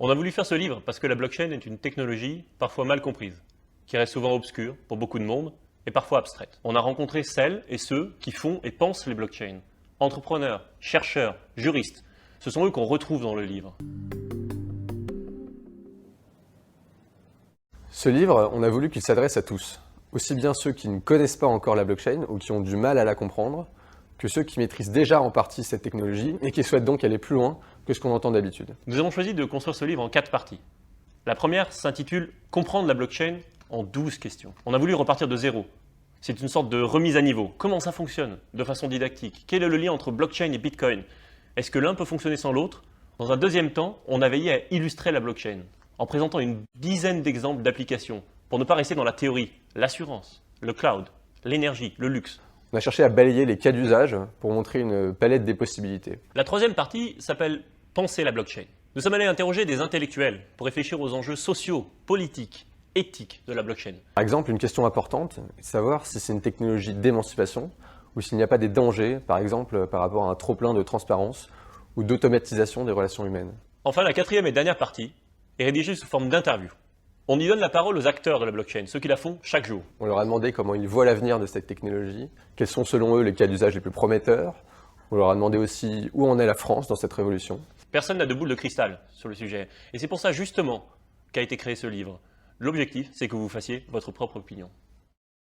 On a voulu faire ce livre parce que la blockchain est une technologie parfois mal comprise, qui reste souvent obscure pour beaucoup de monde et parfois abstraite. On a rencontré celles et ceux qui font et pensent les blockchains. Entrepreneurs, chercheurs, juristes, ce sont eux qu'on retrouve dans le livre. Ce livre, on a voulu qu'il s'adresse à tous, aussi bien ceux qui ne connaissent pas encore la blockchain ou qui ont du mal à la comprendre, que ceux qui maîtrisent déjà en partie cette technologie et qui souhaitent donc aller plus loin que ce qu'on entend d'habitude. Nous avons choisi de construire ce livre en 4 parties. La première s'intitule « Comprendre la blockchain en 12 questions ». On a voulu repartir de zéro. C'est une sorte de remise à niveau. Comment ça fonctionne de façon didactique? Quel est le lien entre blockchain et Bitcoin? Est-ce que l'un peut fonctionner sans l'autre? Dans un deuxième temps, on a veillé à illustrer la blockchain en présentant une dizaine d'exemples d'applications pour ne pas rester dans la théorie, l'assurance, le cloud, l'énergie, le luxe. On a cherché à balayer les cas d'usage pour montrer une palette des possibilités. La troisième partie s'appelle « Penser la blockchain ». Nous sommes allés interroger des intellectuels pour réfléchir aux enjeux sociaux, politiques, éthiques de la blockchain. Par exemple, une question importante est de savoir si c'est une technologie d'émancipation ou s'il n'y a pas des dangers, par exemple par rapport à un trop-plein de transparence ou d'automatisation des relations humaines. Enfin, la quatrième et dernière partie est rédigée sous forme d'interview. On y donne la parole aux acteurs de la blockchain, ceux qui la font chaque jour. On leur a demandé comment ils voient l'avenir de cette technologie, quels sont selon eux les cas d'usage les plus prometteurs. On leur a demandé aussi où en est la France dans cette révolution. Personne n'a de boule de cristal sur le sujet. Et c'est pour ça justement qu'a été créé ce livre. L'objectif, c'est que vous fassiez votre propre opinion.